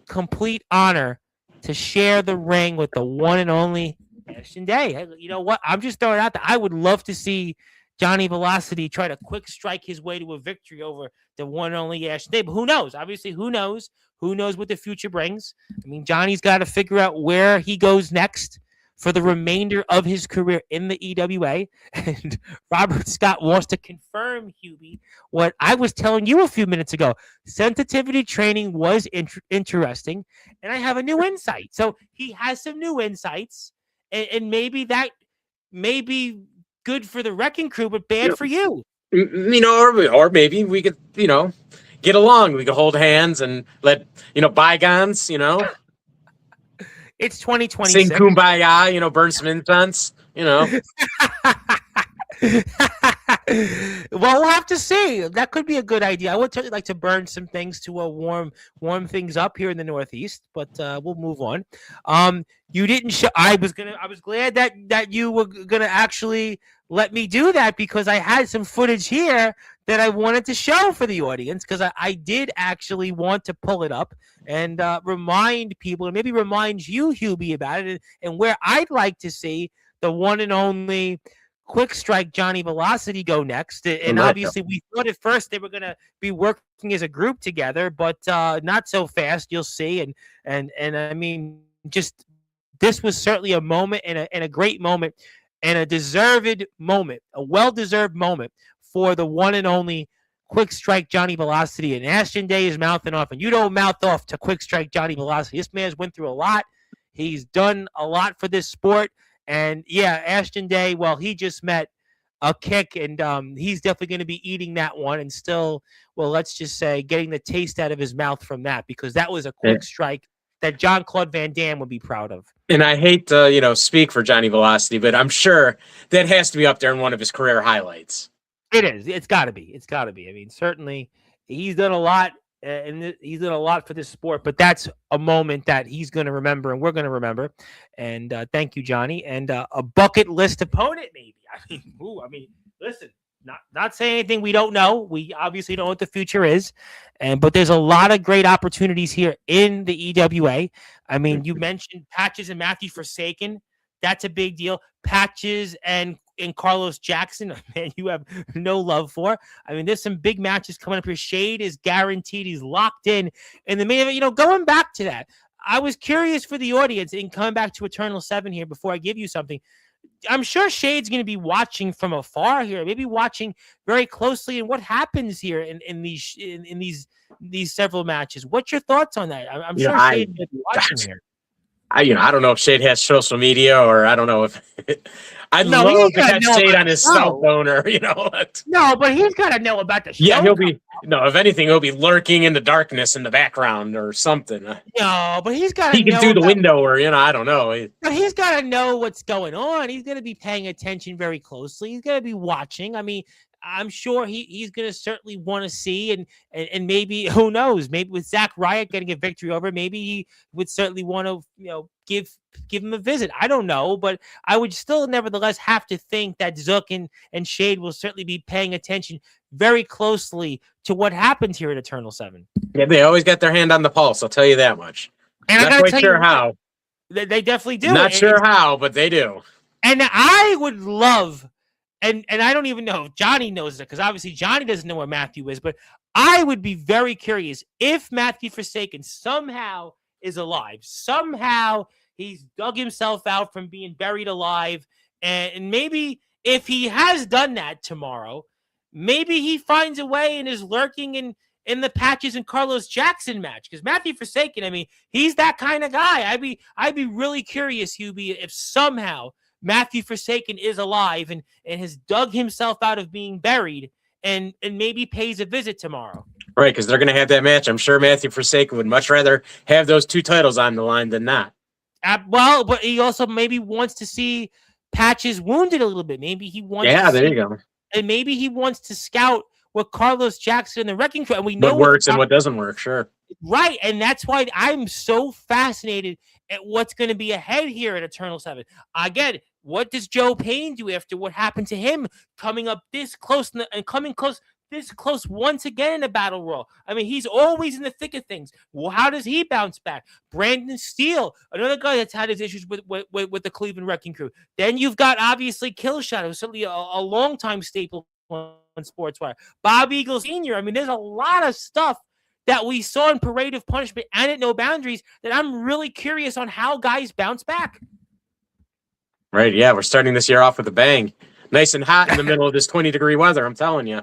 complete honor to share the ring with the one and only Ashton Day. You know what? I'm just throwing it out there. I would love to see Johnny Velocity try to quick strike his way to a victory over the one and only Ashton Day. But who knows? Obviously, who knows? Who knows what the future brings? I mean, Johnny's got to figure out where he goes next for the remainder of his career in the EWA. And Robert Scott wants to confirm, Hubie, what I was telling you a few minutes ago. Sensitivity training was interesting, and I have a new insight. So he has some new insights, and maybe that may be good for the Wrecking Crew, but bad for you. Or maybe we could, get along. We could hold hands and let, bygones, It's 2026. Sing Kumbaya, burn some incense, Well, we'll have to see. That could be a good idea. I would like to burn some things to warm things up here in the Northeast, but we'll move on. You didn't show. I was glad that you were gonna actually let me do that, because I had some footage here that I wanted to show for the audience, because I did actually want to pull it up and remind people, and maybe remind you, Hubie, about it, and where I'd like to see the one and only quick strike Johnny Velocity go next. And obviously we thought at first they were going to be working as a group together, but not so fast. You'll see. And I mean, just this was certainly a moment, and a great moment, and a deserved moment, a well-deserved moment for the one and only quick strike Johnny Velocity. And Ashton Day is mouthing off, and you don't mouth off to quick strike Johnny Velocity. This man's went through a lot. He's done a lot for this sport. And yeah, Ashton Day, well, he just met a kick, and he's definitely going to be eating that one, and still, well, let's just say getting the taste out of his mouth from that, because that was a quick strike that Jean-Claude Van Damme would be proud of. And I hate to, speak for Johnny Velocity, but I'm sure that has to be up there in one of his career highlights. It is. It's got to be. It's got to be. I mean, certainly he's done a lot, and he's done a lot for this sport, but that's a moment that he's going to remember, and we're going to remember. And thank you, Johnny. And a bucket list opponent, maybe. I mean, listen, not saying anything we don't know. We obviously don't know what the future is, but there's a lot of great opportunities here in the EWA. I mean, you mentioned Patches and Matthew Forsaken. That's a big deal. Patches and Carlos Jackson, man, you have no love for. I mean, there's some big matches coming up here. Shade is guaranteed. He's locked in. And the main event, going back to that, I was curious for the audience, and coming back to Eternal 7 here before I give you something. I'm sure Shade's going to be watching from afar here, maybe watching very closely, and what happens here in these several matches. What's your thoughts on that? I'm sure Shade's going to be watching here. I don't know if Shade has social media, or I don't know if I'd No, he love ain't to gotta catch know Shade about on the his cell show. phone or, No, but he's got to know about the show. Yeah, he'll be, no, if anything, he'll be lurking in the darkness in the background or something. No, but he's got to Peeking know through the about. window or, I don't know. But he's got to know what's going on. He's going to be paying attention very closely. He's going to be watching. I mean, I'm sure he's going to certainly want to see and maybe, who knows, maybe with Zach Riot getting a victory over, maybe he would certainly want to, give him a visit. I don't know, but I would still nevertheless have to think that Zook and Shade will certainly be paying attention very closely to what happens here at Eternal 7. Yeah, they always got their hand on the pulse, I'll tell you that much. And Not I quite got to tell sure you how. they definitely do. Not sure how, but they do. And I would love, and I don't even know if Johnny knows it, because obviously Johnny doesn't know where Matthew is, but I would be very curious if Matthew Forsaken somehow is alive. Somehow he's dug himself out from being buried alive. And maybe if he has done that tomorrow, maybe he finds a way and is lurking in the Patches and Carlos Jackson match. Because Matthew Forsaken, I mean, he's that kind of guy. I'd be really curious, Hubie, if somehow Matthew Forsaken is alive and has dug himself out of being buried and maybe pays a visit tomorrow. Right, because they're going to have that match. I'm sure Matthew Forsaken would much rather have those 2 titles on the line than not. Well, but he also maybe wants to see Patches wounded a little bit. Maybe he wants Yeah, to there see, you go. And maybe he wants to scout what Carlos Jackson and the Wrecking Crew, and we know what works and what doesn't work, sure. Right, and that's why I'm so fascinated at what's going to be ahead here at Eternal 7. Again, what does Joe Payne do after what happened to him coming up this close and coming close this close once again in the Battle Royal? I mean, he's always in the thick of things. Well, how does he bounce back? Brandon Steele, another guy that's had his issues with the Cleveland Wrecking Crew. Then you've got, obviously, Killshot, who's certainly a long-time staple on Sportswire. Bob Eagle Sr. I mean, there's a lot of stuff that we saw in Parade of Punishment and at No Boundaries that I'm really curious on how guys bounce back. Right, yeah, we're starting this year off with a bang. Nice and hot in the middle of this 20-degree weather, I'm telling you.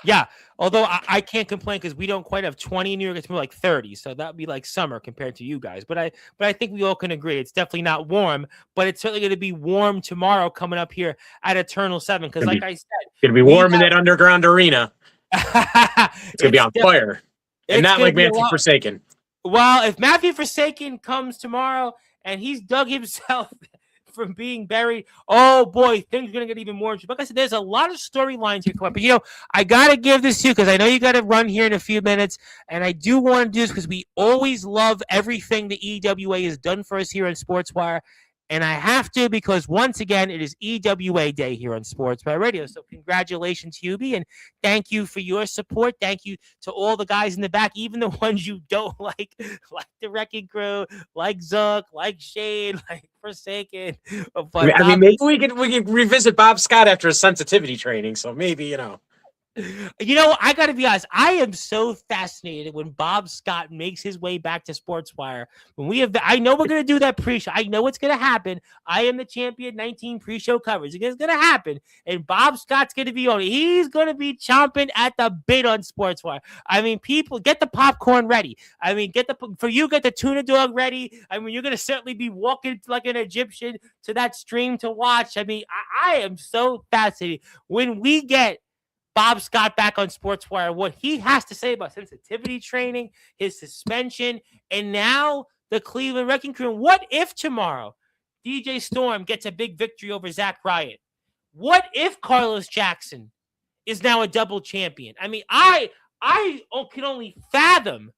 Yeah, although I can't complain because we don't quite have 20 in New York. It's more like 30, so that would be like summer compared to you guys. But I think we all can agree it's definitely not warm, but it's certainly going to be warm tomorrow coming up here at Eternal 7 because, like I said, it's going to be warm in that underground arena. It's going to be on fire. And not like Matthew Forsaken. Well, if Matthew Forsaken comes tomorrow and he's dug himself from being buried, oh boy, things are going to get even more interesting. Like I said, there's a lot of storylines here coming up. But, I got to give this to you because I know you got to run here in a few minutes. And I do want to do this because we always love everything the EWA has done for us here on Sportswire. And I have to because, once again, it is EWA Day here on Sportswire Radio. So congratulations, Hubie, and thank you for your support. Thank you to all the guys in the back, even the ones you don't like the Wrecking Crew, like Zook, like Shade, like Forsaken. But I mean, maybe we can revisit Bob Scott after his sensitivity training, so maybe, I got to be honest. I am so fascinated when Bob Scott makes his way back to Sportswire. I know we're going to do that pre-show. I know what's going to happen. I am the champion 19 pre-show coverage. It's going to happen. And Bob Scott's going to be on it. He's going to be chomping at the bit on Sportswire. I mean, people, get the popcorn ready. I mean, get the tuna dog ready. I mean, you're going to certainly be walking like an Egyptian to that stream to watch. I mean, I am so fascinated when we get Bob Scott back on Sportswire, what he has to say about sensitivity training, his suspension, and now the Cleveland Wrecking Crew. And what if tomorrow DJ Storm gets a big victory over Zach Riot? What if Carlos Jackson is now a double champion? I mean, I can only fathom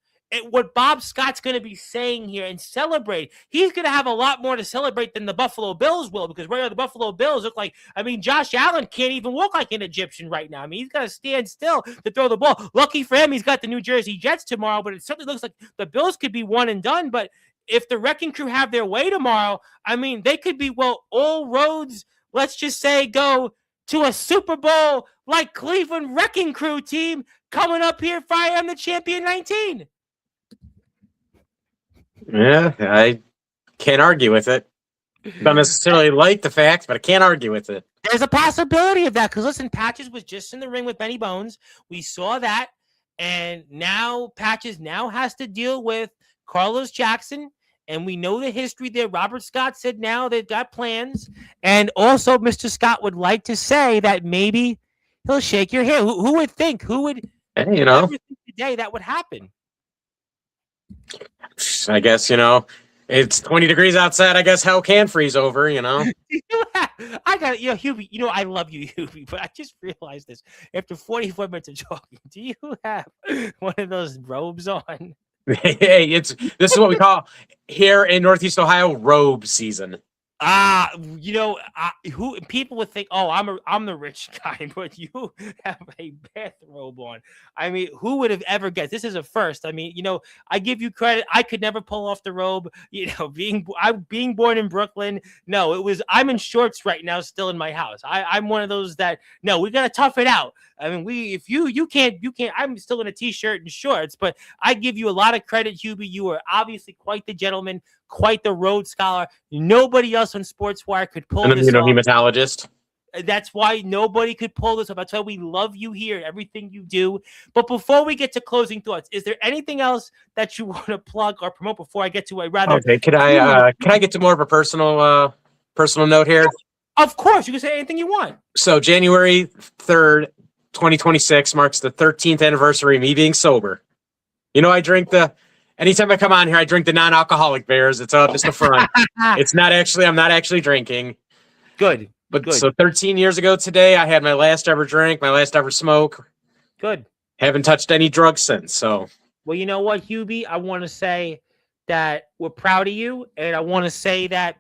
what Bob Scott's going to be saying here and celebrate. He's going to have a lot more to celebrate than the Buffalo Bills will, because right now the Buffalo Bills look like, Josh Allen can't even walk like an Egyptian right now. I mean, he's got to stand still to throw the ball. Lucky for him, he's got the New Jersey Jets tomorrow, but it certainly looks like the Bills could be one and done. But if the Wrecking Crew have their way tomorrow, they could be, all roads, let's just say, go to a Super Bowl like Cleveland Wrecking Crew team coming up here for I Am the Champion 19. Yeah, I can't argue with it. Don't necessarily like the facts, but I can't argue with it. There's a possibility of that because, listen, Patches was just in the ring with Benny Bones. We saw that, and now Patches has to deal with Carlos Jackson And we know the history there. Robert Scott said now they've got plans. And also, Mr. Scott would like to say that maybe he'll shake your hand. Who would think? Who would ever think today that would happen? I guess, it's 20 degrees outside. I guess hell can freeze over, I got Hubie, I love you, Hubie, but I just realized this. After 44 minutes of talking, do you have one of those robes on? Hey, this is what we call here in Northeast Ohio robe season. Who people would think, oh, I'm the rich guy, but you have a bathrobe on. I mean, who would have ever guessed? This is a first. I mean, I give you credit. I could never pull off the robe. Being born in Brooklyn. No, I'm in shorts right now, still in my house. I'm one of those that no, we gotta tough it out. I mean, if you can't. I'm still in a t-shirt and shorts, but I give you a lot of credit, Hubie. You are obviously quite the gentleman, quite the Rhodes Scholar. Nobody else on Sportswire could pull this off. Hematologist. That's why nobody could pull this off. That's why we love you here, everything you do. But before we get to closing thoughts, is there anything else that you want to plug or promote before I get to a rather? Okay, can I get to more of a personal note here? Of course, you can say anything you want. So January 3rd, 2026 marks the 13th anniversary of me being sober. I drink anytime I come on here, I drink the non-alcoholic beers. It's just a front. I'm not actually drinking. Good. But so 13 years ago today, I had my last ever drink, my last ever smoke. Good. Haven't touched any drugs since. So. Well, you know what, Hubie? I want to say that we're proud of you. And I want to say that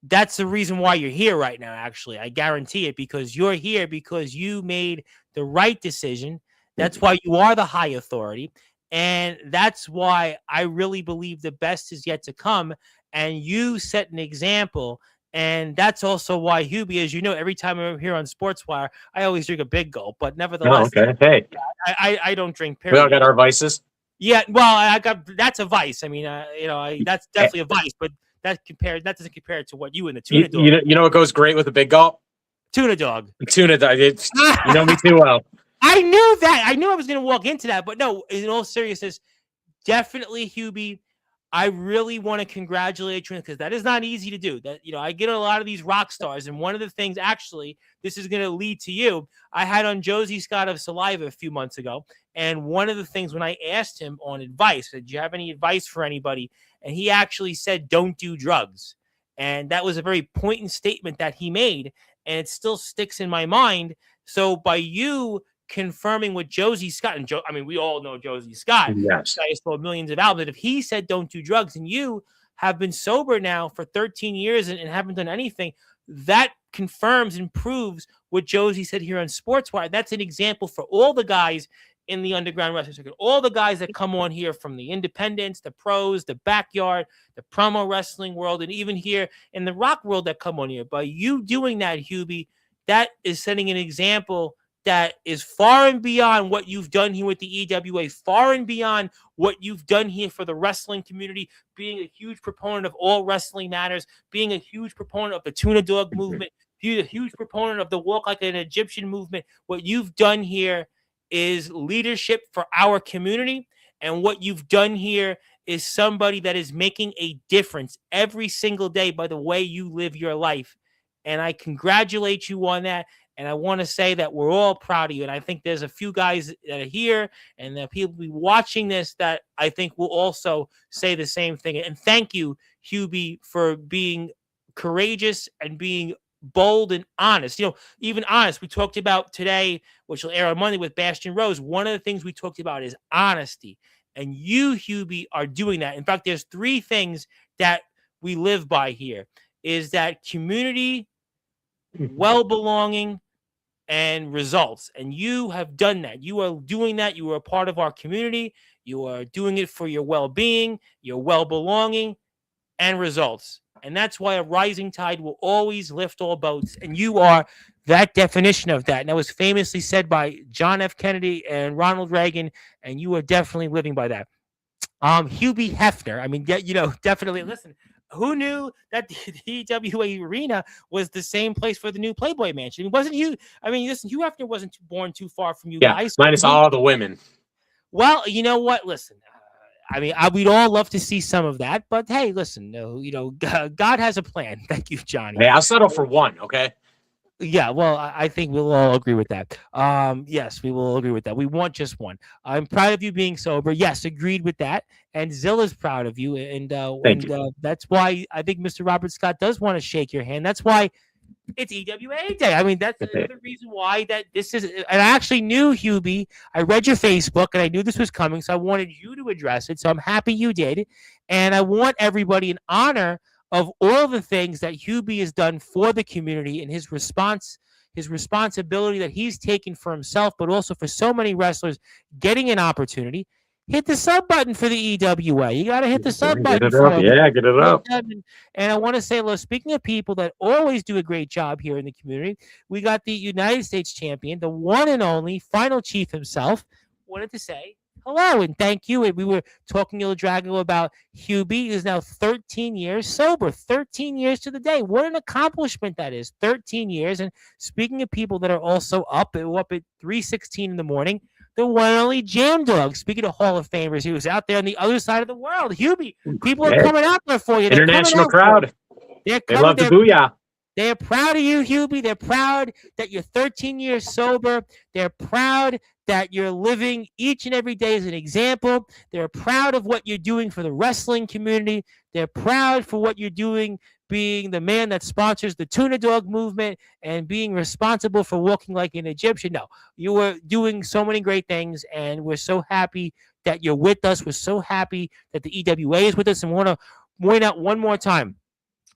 that's the reason why you're here right now, actually. I guarantee it, because you're here because you made the right decision. That's why you are the high authority. And that's why I really believe the best is yet to come. And you set an example. And that's also why, Hubie, as you know, every time I'm here on Sportswire, I always drink a big gulp. But nevertheless, Hey, I don't drink. Period. We all got our vices. Yeah, well, that's a vice. I mean, that's definitely a vice. But that doesn't compare to what you and the tuna dog. You know what goes great with a big gulp? Tuna dog. Tuna dog. You know me too well. I knew that. I knew I was going to walk into that. But no, in all seriousness, definitely, Hubie, I really want to congratulate you, because that is not easy to do. That I get a lot of these rock stars, and one of the things, actually, this is going to lead to you. I had on Josie Scott of Saliva a few months ago, and one of the things when I asked him on advice, did you have any advice for anybody? And he actually said, "Don't do drugs," and that was a very poignant statement that he made, and it still sticks in my mind. So by you confirming with Josie Scott, and we all know Josie Scott. Yes. He sold millions of albums. And if he said don't do drugs, and you have been sober now for 13 years and haven't done anything, that confirms and proves what Josie said here on Sportswire. That's an example for all the guys in the underground wrestling circuit, all the guys that come on here from the independents, the pros, the backyard, the promo wrestling world, and even here in the rock world that come on here. By you doing that, Hubie, that is setting an example that is far and beyond what you've done here with the EWA, far and beyond what you've done here for the wrestling community, being a huge proponent of all wrestling matters, being a huge proponent of the tuna dog movement, being a huge proponent of the walk like an Egyptian movement. What you've done here is leadership for our community. And what you've done here is somebody that is making a difference every single day by the way you live your life. And I congratulate you on that. And I want to say that we're all proud of you. And I think there's a few guys that are here and that people will be watching this that I think will also say the same thing. And thank you, Hubie, for being courageous and being bold and honest. Even honest. We talked about today, which will air on Monday with Bastion Rose. One of the things we talked about is honesty. And you, Hubie, are doing that. In fact, there's 3 things that we live by here. Is that community, well-belonging, and results. And you have done that. You are doing that. You are a part of our community. You are doing it for your well-being, your well-belonging, and results. And that's why a rising tide will always lift all boats. And you are that definition of that. And that was famously said by John F. Kennedy and Ronald Reagan. And you are definitely living by that. Hubie Hefner. Definitely. Listen, who knew that the EWA arena was the same place for the new Playboy Mansion? Wasn't Hugh? Listen, Hugh Hefner wasn't born too far from you guys. Minus all the women. Well, you know what? Listen, I mean, we'd all love to see some of that, but hey, listen, God has a plan. Thank you, Johnny. Hey, I'll settle for one. Okay. Yeah, well, I think we'll all agree with that. Yes, we will agree with that. We want just one. I'm proud of you being sober. Yes, agreed with that. And Zilla's proud of you, and Thank you. that's why I think Mr. Robert Scott does want to shake your hand. That's why it's EWA Day. I mean, that's another reason why that this is. And I actually knew, Hubie. I read your Facebook, and I knew this was coming, so I wanted you to address it. So I'm happy you did, and I want everybody in honor of all the things that Hubie has done for the community and his responsibility that he's taken for himself, but also for so many wrestlers getting an opportunity. Hit the sub button for the EWA. You got to hit the sub button. Get it up. Yeah, get it up. And I want to say, look, speaking of people that always do a great job here in the community, we got the United States champion, the one and only final chief himself. Wanted to say hello and thank you. And we were talking to Drago about Hubie, who's now 13 years sober, 13 years to the day. What an accomplishment that is, 13 years. And speaking of people that are also up at 3:16 in the morning, the one and only Jam Dog. Speaking of Hall of Famers, he was out there on the other side of the world. Hubie, people are coming out there for you. International crowd. They love the booyah. They're proud of you, Hubie. They're proud that you're 13 years sober. They're proud that you're living each and every day as an example. They're proud of what you're doing for the wrestling community. They're proud for what you're doing, being the man that sponsors the Tuna Dog movement and being responsible for walking like an Egyptian. No, you were doing so many great things, and we're so happy that you're with us. We're so happy that the EWA is with us, and we want to point out one more time.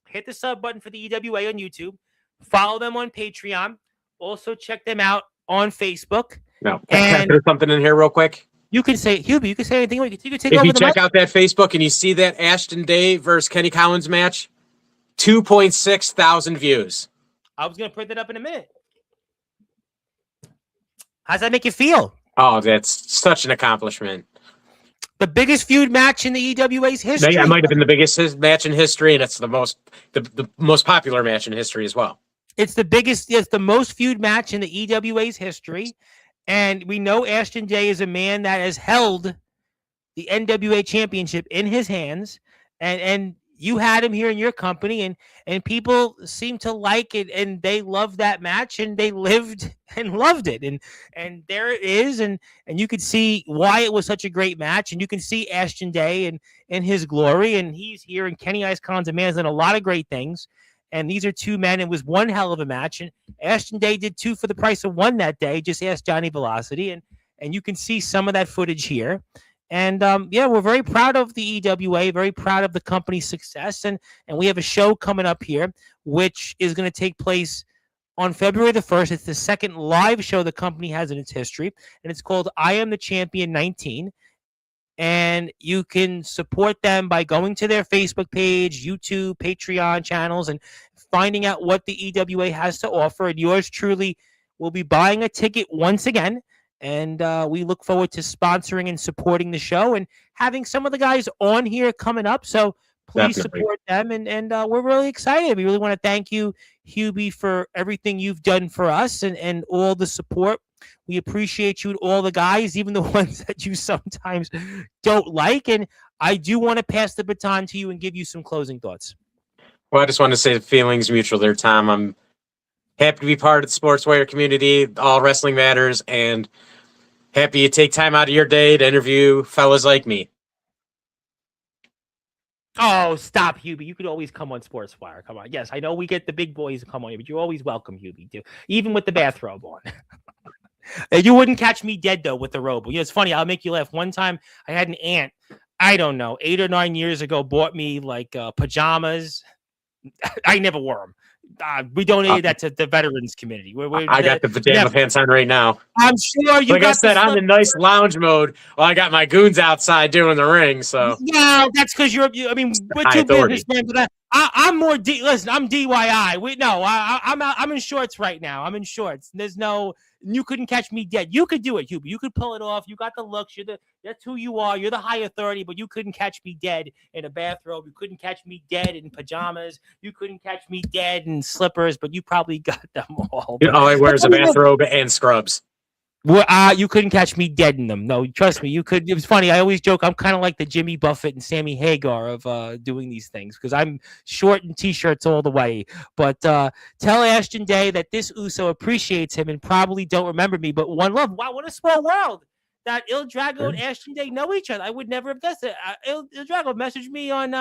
Hit the sub button for the EWA on YouTube. Follow them on Patreon. Also check them out on Facebook. No, can I put something in here real quick? You can say, Hubie, you can say anything. You can take if over you the check mic. out that Facebook and you see that Ashton Day versus Kenny Collins match, 2.6 thousand views. I was going to put that up in a minute. How's that make you feel? Oh, that's such an accomplishment. The biggest feud match in the EWA's history. That might have been the biggest match in history, and it's the most popular match in history as well. It's the most feud match in the EWA's history. And we know Ashton Day is a man that has held the NWA championship in his hands. And you had him here in your company, and people seem to like it, and they love that match, and they lived and loved it. And there it is, and you could see why it was such a great match, and you can see Ashton Day and his glory, and he's here, and Kenny Ice Khan's a man has done a lot of great things. And these are two men. It was one hell of a match. And Ashton Day did two for the price of one that day. Just ask Johnny Velocity. And you can see some of that footage here. And we're very proud of the EWA, very proud of the company's success. And we have a show coming up here, which is going to take place on February the 1st. It's the second live show the company has in its history. And it's called I Am the Champion 19. And you can support them by going to their Facebook page, YouTube, Patreon channels, and finding out what the EWA has to offer. And yours truly will be buying a ticket once again. And we look forward to sponsoring and supporting the show and having some of the guys on here coming up. So please support them. And we're really excited. We really want to thank you, Hubie, for everything you've done for us and all the support. We appreciate you and all the guys, even the ones that you sometimes don't like. And I do want to pass the baton to you and give you some closing thoughts. Well, I just want to say the feelings mutual there, Tom. I'm happy to be part of the Sportswire community. All wrestling matters, and happy you take time out of your day to interview fellas like me. Oh, stop, Hubie. You could always come on Sportswire. Come on. Yes, I know we get the big boys to come on here, but you're always welcome, Hubie, too, even with the bathrobe on. You wouldn't catch me dead, though, with the robe. You know, it's funny. I'll make you laugh. One time, I had an aunt, I don't know, 8 or 9 years ago, bought me, like, pajamas. I never wore them. We donated that to the veterans community. I got the pajama pants on right now. I'm sure you. Like I said, I'm in nice lounge mode. Well, I got my goons outside doing the ring. So yeah, that's because we're two businessmen. But I'm more listen. I'm DIY. I'm in shorts right now. I'm in shorts. There's no. You couldn't catch me dead. You could do it, Hubie. You could pull it off. You got the looks. That's who you are. You're the high authority, but you couldn't catch me dead in a bathrobe. You couldn't catch me dead in pajamas. You couldn't catch me dead in slippers, but you probably got them all. All I wear is a bathrobe and scrubs. Well, you couldn't catch me dead in them. No, trust me, you could. It was funny. I always joke I'm kind of like the Jimmy Buffett and Sammy Hagar of doing these things because I'm short in t-shirts all the way. But tell Ashton Day that this Uso appreciates him and probably don't remember me, but one love. Wow, what a small world that Il Drago and Ashton Day know each other. I would never have guessed it. Il Drago messaged me on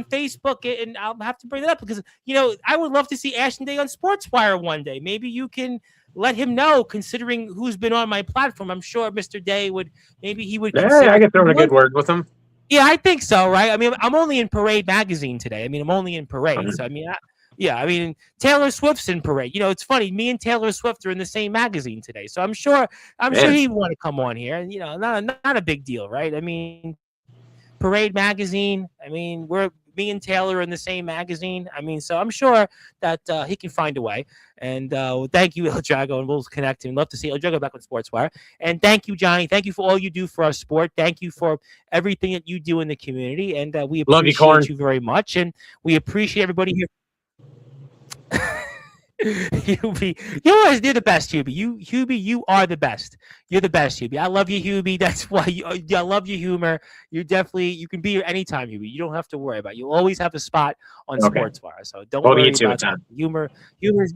Facebook, and I'll have to bring it up because I would love to see Ashton Day on Sportswire one day. Maybe you can let him know, considering who's been on my platform. I'm sure Mr. Day would, maybe he would consider. Yeah, I could throw in a good word with him. Yeah, I think so, right? I mean, I'm only in Parade magazine today. I mean, I'm only in Parade. So, I mean, Taylor Swift's in Parade. It's funny. Me and Taylor Swift are in the same magazine today. So I'm sure he'd want to come on here. And, not a big deal, right? I mean, Parade magazine. I mean, me and Taylor in the same magazine. I mean, so I'm sure that he can find a way. And thank you, El Drago, and we'll connect him. Love to see El Drago back on Sportswire. And thank you, Johnny. Thank you for all you do for our sport. Thank you for everything that you do in the community. And we appreciate you very much. And we appreciate everybody here. Hubie, you're the best, Hubie. Hubie, you are the best. You're the best, Hubie. I love you, Hubie. That's why I love your humor. You can be here anytime, Hubie. You don't have to worry about it. You always have a spot on Sportswire. So don't worry about that. Humor is.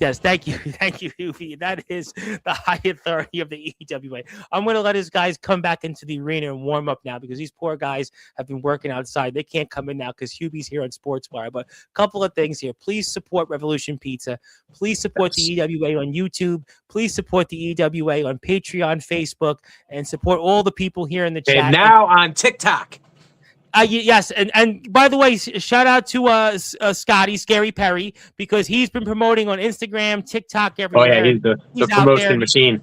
Yes, thank you, Hubie. That is the high authority of the EWA. I'm going to let his guys come back into the arena and warm up now because these poor guys have been working outside. They can't come in now because Hubie's here on Sportswire. But a couple of things here. Please support Revolution Pizza. Please support the EWA on YouTube. Please support the EWA on Patreon, Facebook, and support all the people here in the chat. And now on TikTok. Yes, and by the way, shout out to Scotty Scary Perry because he's been promoting on Instagram, TikTok, everywhere. Oh yeah, he's the promotion machine.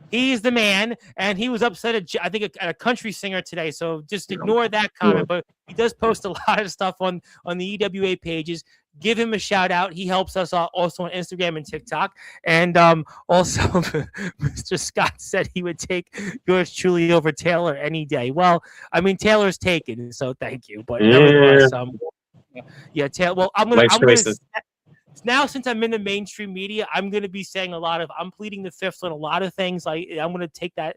He's the man, and he was upset at a country singer today. So just ignore that comment. But he does post a lot of stuff on the EWA pages. Give him a shout out. He helps us also on Instagram and TikTok. And also, Mr. Scott said he would take yours truly over Taylor any day. Well, I mean, Taylor's taken, so thank you. But nevertheless, Taylor. Well, I'm gonna now, since I'm in the mainstream media, I'm going to be saying I'm pleading the fifth on a lot of things. I'm going to take that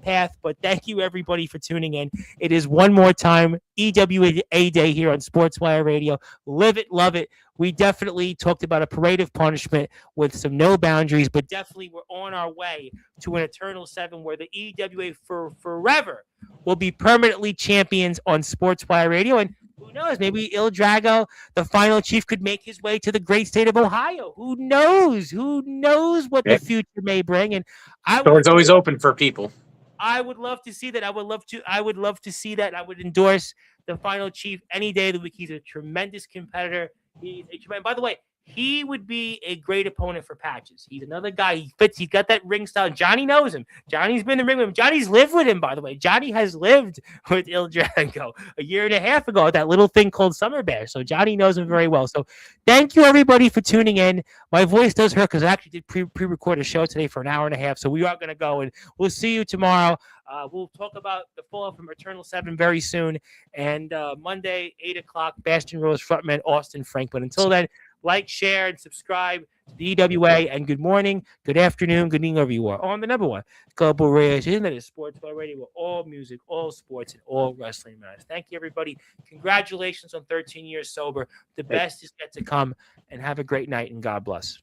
path. But thank you, everybody, for tuning in. It is one more time EWA Day here on Sportswire Radio. Live it, love it. We definitely talked about a parade of punishment with some no boundaries, but definitely we're on our way to an eternal 7 where the EWA for forever will be permanently champions on Sportswire Radio. And who knows? Maybe Il Drago, the final chief, could make his way to the great state of Ohio. Who knows? Who knows what the future may bring? And door's always open for people. I would love to see that. I would love to see that. I would endorse the final chief any day of the week. He's a tremendous competitor. By the way, he would be a great opponent for Patches. He's another guy. He fits. He's got that ring style. Johnny knows him. Johnny's been in the ring with him. Johnny's lived with him, by the way. Johnny has lived with Il Drago a year and a half ago at that little thing called Summer Bash. So Johnny knows him very well. So thank you, everybody, for tuning in. My voice does hurt because I actually did pre-record a show today for an hour and a half. So we are going to go, and we'll see you tomorrow. We'll talk about the fallout from Eternal 7 very soon. And Monday, 8 o'clock, Bastion Rose frontman Austin Frank. But until then, like, share, and subscribe to the EWA. And good morning, good afternoon, good evening, wherever you are. On the number one global radio station that is Sportswire Radio, where all music, all sports, and all wrestling matters. Thank you, everybody. Congratulations on 13 years sober. The best is yet to come. And have a great night, and God bless.